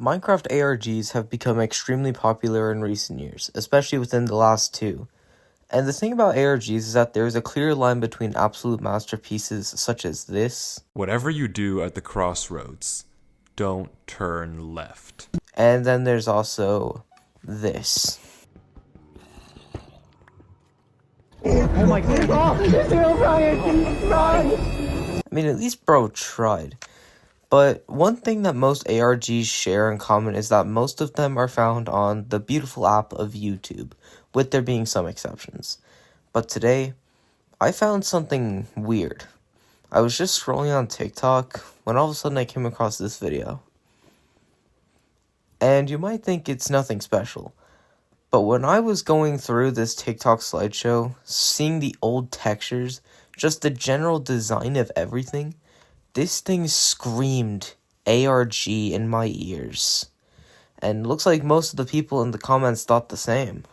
Minecraft ARGs have become extremely popular in recent years, especially within the last 2. And the thing about ARGs is that there is a clear line between absolute masterpieces such as this, Whatever you do at the crossroads, don't turn left. and then there's also this. Oh my god. I mean, at least bro tried. But one thing that most ARGs share in common is that most of them are found on the beautiful app of YouTube, with there being some exceptions. But today, I found something weird. I was just scrolling on TikTok when all of a sudden I came across this video. And you might think it's nothing special, but when I was going through this TikTok slideshow, seeing the old textures, just the general design of everything, this thing screamed ARG in my ears. And looks like most of the people in the comments thought the same.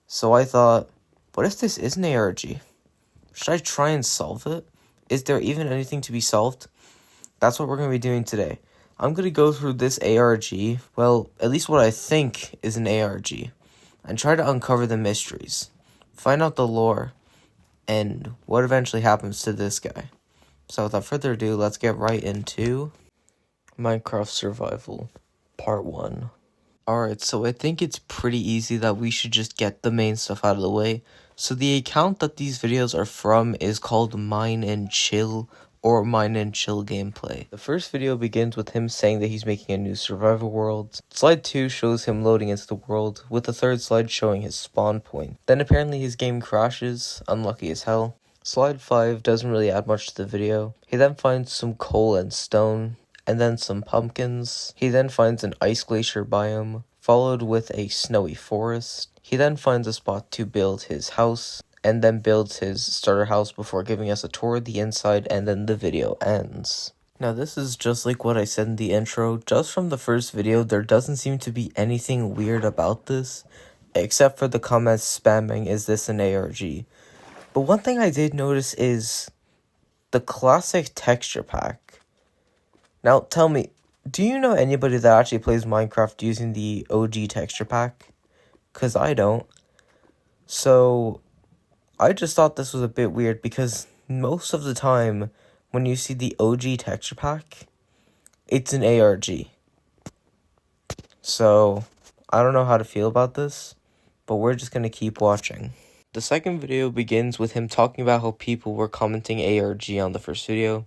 So I thought, what if this is an ARG? Should I try and solve it? Is there even anything to be solved? That's what we're going to be doing today. I'm going to go through this ARG, well, at least what I think is an ARG, and try to uncover the mysteries, find out the lore, and what eventually happens to this guy. So without further ado, let's get right into Minecraft Survival, Part 1. Alright, so I think it's pretty easy that we should just get the main stuff out of the way. So the account that these videos are from is called Mine and Chill, or Mine and Chill Gameplay. The first video begins with him saying that he's making a new survival world. Slide 2 shows him loading into the world, with the third slide showing his spawn point. Then apparently his game crashes, unlucky as hell. Slide 5 doesn't really add much to the video. He then finds some coal and stone, and then some pumpkins. He then finds an ice glacier biome, followed with a snowy forest. He then finds a spot to build his house, and then builds his starter house before giving us a tour of the inside, and then the video ends. Now this is just like what I said in the intro. Just from the first video, there doesn't seem to be anything weird about this, except for the comments spamming, is this an ARG? But one thing I did notice is the classic texture pack. Now tell me, do you know anybody that actually plays Minecraft using the OG texture pack? Cause I don't. So I just thought this was a bit weird because most of the time when you see the OG texture pack, it's an ARG. So I don't know how to feel about this, but we're just gonna keep watching. The second video begins with him talking about how people were commenting ARG on the first video.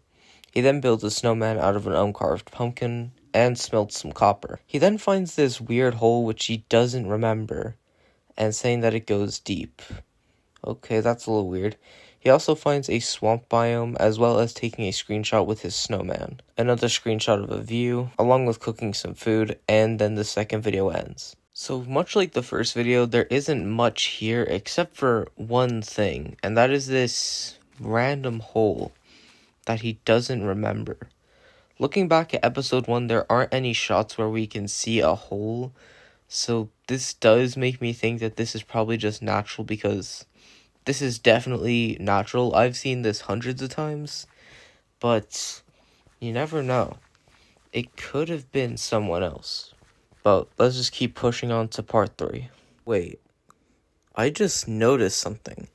He then builds a snowman out of an uncarved pumpkin and smelts some copper. He then finds this weird hole which he doesn't remember and saying that it goes deep. Okay, that's a little weird. He also finds a swamp biome as well as taking a screenshot with his snowman. Another screenshot of a view along with cooking some food, and then the second video ends. So much like the first video, there isn't much here except for one thing, and that is this random hole that he doesn't remember. Looking back at episode 1, there aren't any shots where we can see a hole, so this does make me think that this is probably just natural, because this is definitely natural. I've seen this hundreds of times, but you never know. It could have been someone else. But let's just keep pushing on to part 3. Wait, I just noticed something.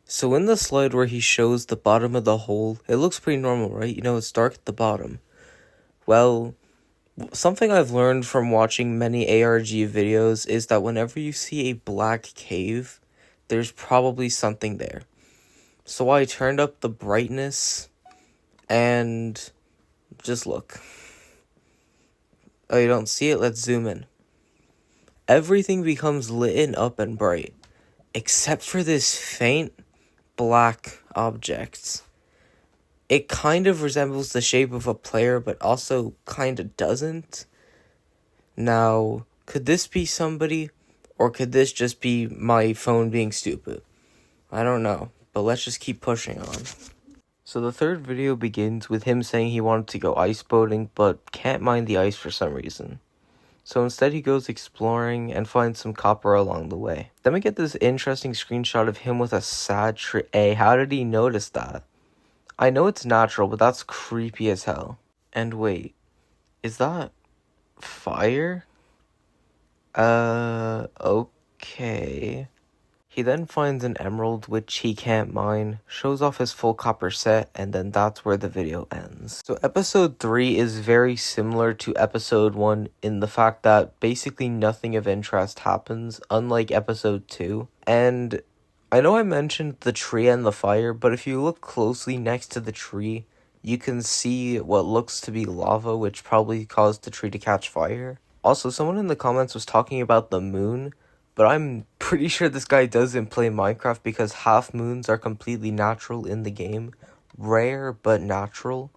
So in the slide where he shows the bottom of the hole, it looks pretty normal, right? You know, it's dark at the bottom. Well, something I've learned from watching many ARG videos is that whenever you see a black cave, there's probably something there. So I turned up the brightness and just look. Oh, you don't see it? Let's zoom in. Everything becomes lit up and bright, except for this faint black object. It kind of resembles the shape of a player, but also kind of doesn't. Now, could this be somebody, or could this just be my phone being stupid? I don't know, but let's just keep pushing on. So the third video begins with him saying he wanted to go ice boating, but can't mine the ice for some reason. So instead he goes exploring and finds some copper along the way. Then we get this interesting screenshot of him with a sad tree. Hey, how did he notice that? I know it's natural, but that's creepy as hell. And wait, is that Fire? Okay. He then finds an emerald which he can't mine, shows off his full copper set, and then that's where the video ends. So episode 3 is very similar to episode 1 in the fact that basically nothing of interest happens, unlike episode 2. And I know I mentioned the tree and the fire, but if you look closely next to the tree, you can see what looks to be lava, which probably caused the tree to catch fire. Also, someone in the comments was talking about the moon, but I'm pretty sure this guy doesn't play Minecraft because half moons are completely natural in the game. Rare, but natural.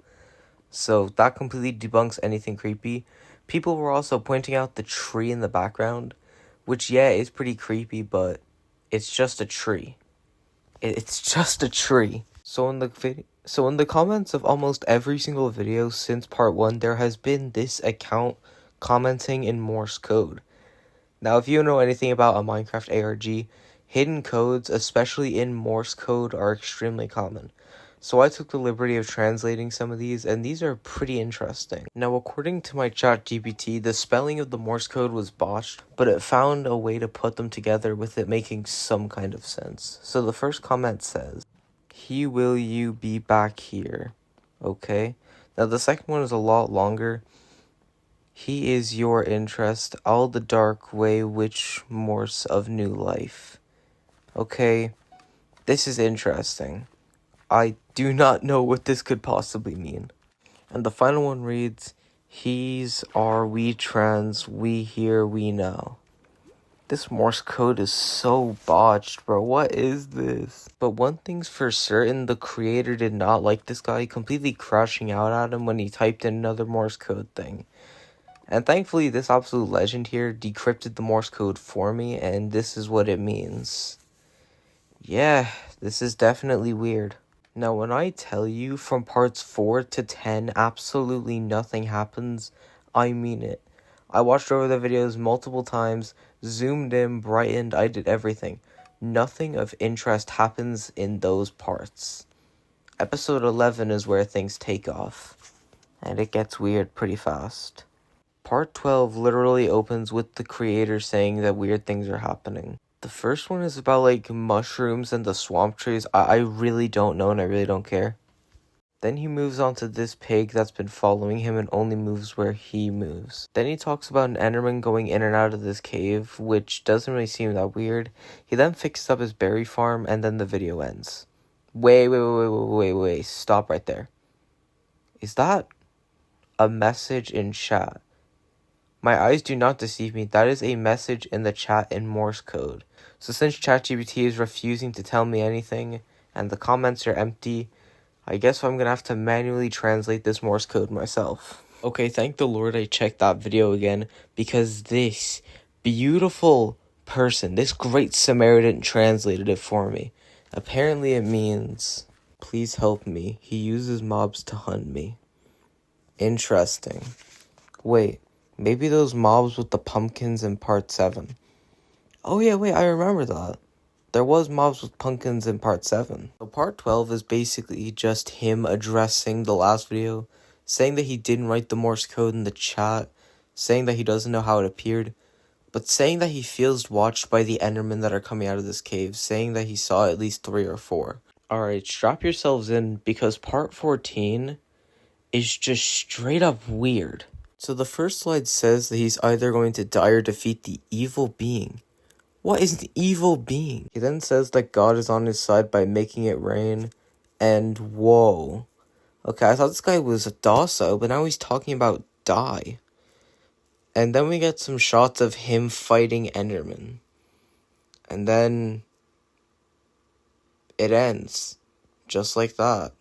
So that completely debunks anything creepy. People were also pointing out the tree in the background, which, yeah, is pretty creepy, but it's just a tree. It's just a tree. So in the comments of almost every single video since part 1, there has been this account commenting in Morse code. Now, if you know anything about a Minecraft ARG, hidden codes, especially in Morse code, are extremely common. So I took the liberty of translating some of these, and these are pretty interesting. Now, according to my ChatGPT, the spelling of the Morse code was botched, but it found a way to put them together with it making some kind of sense. So the first comment says, "He will you be back here." Okay. Now, the second one is a lot longer. "He is your interest, all the dark way which Morse of new life." Okay, this is interesting. I do not know what this could possibly mean. And the final one reads, "He's our we trans, we here, we now." This Morse code is so botched, bro. What is this? But one thing's for certain, the creator did not like this guy completely crashing out at him when he typed in another Morse code thing. And thankfully, this absolute legend here decrypted the Morse code for me, and this is what it means. Yeah, this is definitely weird. Now, when I tell you from parts 4 to 10, absolutely nothing happens, I mean it. I watched over the videos multiple times, zoomed in, brightened, I did everything. Nothing of interest happens in those parts. Episode 11 is where things take off, and it gets weird pretty fast. Part 12 literally opens with the creator saying that weird things are happening. The first one is about, like, mushrooms and the swamp trees. I really don't know and I really don't care. Then he moves on to this pig that's been following him and only moves where he moves. Then he talks about an Enderman going in and out of this cave, which doesn't really seem that weird. He then fixes up his berry farm and then the video ends. Wait, stop right there. Is that a message in chat? My eyes do not deceive me. That is a message in the chat in Morse code. So since ChatGPT is refusing to tell me anything, and the comments are empty, I guess I'm gonna have to manually translate this Morse code myself. Okay, thank the Lord I checked that video again, because this beautiful person, this great Samaritan, translated it for me. Apparently it means, "Please help me. He uses mobs to hunt me." Interesting. Wait. Maybe those mobs with the pumpkins in part 7. Oh yeah, wait, I remember that. There was mobs with pumpkins in part 7. So part 12 is basically just him addressing the last video, saying that he didn't write the Morse code in the chat, saying that he doesn't know how it appeared, but saying that he feels watched by the Endermen that are coming out of this cave, saying that he saw at least 3 or 4. Alright, strap yourselves in, because part 14 is just straight up weird. So the first slide says that he's either going to die or defeat the evil being. What is the evil being? He then says that God is on his side by making it rain, and whoa. Okay, I thought this guy was docile, but now he's talking about die. And then we get some shots of him fighting Enderman. And then it ends. Just like that.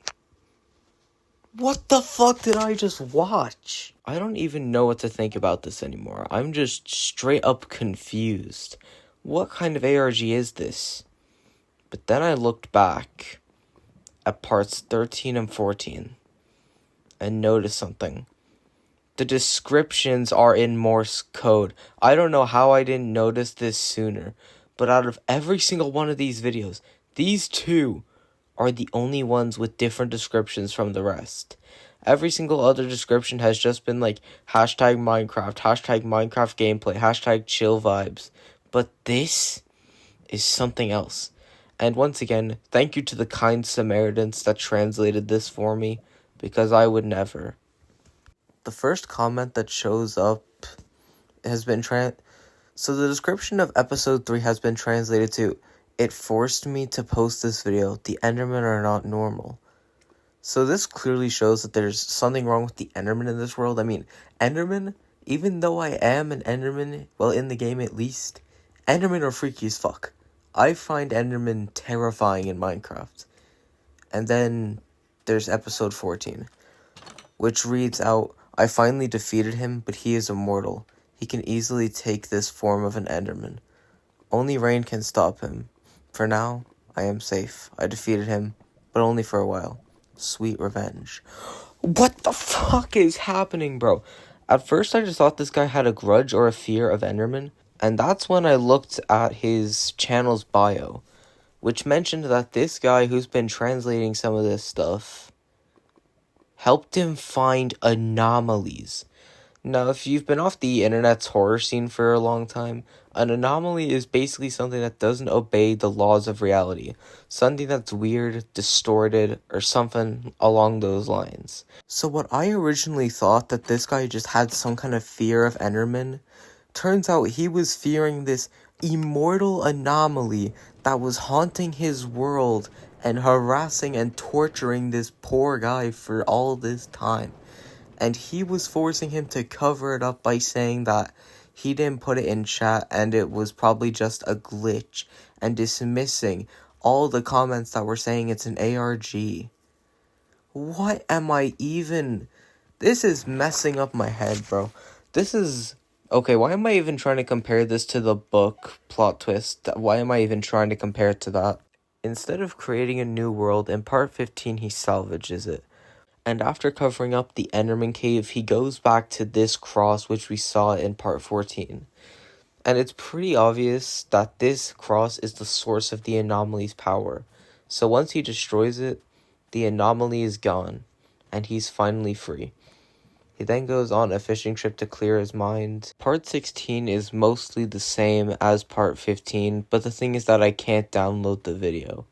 What the fuck did I just watch? I don't even know what to think about this anymore. I'm just straight up confused. What kind of ARG is this? But then I looked back at parts 13 and 14 and noticed something. The descriptions are in Morse code. I don't know how I didn't notice this sooner, but out of every single one of these videos, these two are the only ones with different descriptions from the rest. Every single other description has just been like hashtag Minecraft gameplay, hashtag chill vibes. But this is something else. And once again, thank you to the kind Samaritans that translated this for me, because I would never. The first comment that shows up has been so the description of episode 3 has been translated to, "It forced me to post this video. The Endermen are not normal." So this clearly shows that there's something wrong with the Enderman in this world. I mean, Enderman, even though I am an Enderman, well, in the game at least, Endermen are freaky as fuck. I find Enderman terrifying in Minecraft. And then there's episode 14, which reads out, "I finally defeated him, but he is immortal. He can easily take this form of an Enderman. Only rain can stop him. For now, I am safe. I defeated him, but only for a while. Sweet revenge." What the fuck is happening, bro? At first, I just thought this guy had a grudge or a fear of Enderman. And that's when I looked at his channel's bio, which mentioned that this guy who's been translating some of this stuff helped him find anomalies. Now, if you've been off the internet's horror scene for a long time, an anomaly is basically something that doesn't obey the laws of reality. Something that's weird, distorted, or something along those lines. So what I originally thought that this guy just had some kind of fear of Enderman, turns out he was fearing this immortal anomaly that was haunting his world and harassing and torturing this poor guy for all this time. And he was forcing him to cover it up by saying that he didn't put it in chat and it was probably just a glitch, and dismissing all the comments that were saying it's an ARG. What am I even... This is messing up my head, bro. This is... Okay, why am I even trying to compare this to the book plot twist? Why am I even trying to compare it to that? Instead of creating a new world, in part 15 he salvages it. And after covering up the Enderman cave, he goes back to this cross which we saw in part 14. And it's pretty obvious that this cross is the source of the anomaly's power. So once he destroys it, the anomaly is gone, and he's finally free. He then goes on a fishing trip to clear his mind. Part 16 is mostly the same as part 15, but the thing is that I can't download the video.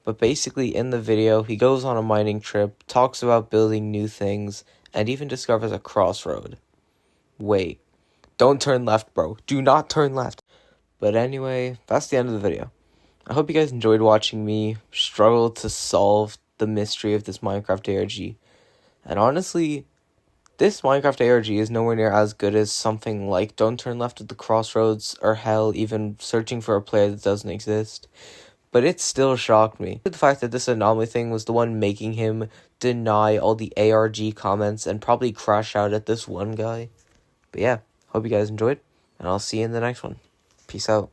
But basically in the video, he goes on a mining trip, talks about building new things, and even discovers a crossroad. Wait, don't turn left, bro. Do not turn left. But anyway, that's the end of the video. I hope you guys enjoyed watching me struggle to solve the mystery of this Minecraft ARG. And honestly, this Minecraft ARG is nowhere near as good as something like Don't Turn Left at the Crossroads, or hell, even Searching for a Player That Doesn't Exist. But it still shocked me. The fact that this anomaly thing was the one making him deny all the ARG comments and probably crash out at this one guy. But yeah, hope you guys enjoyed, and I'll see you in the next one. Peace out.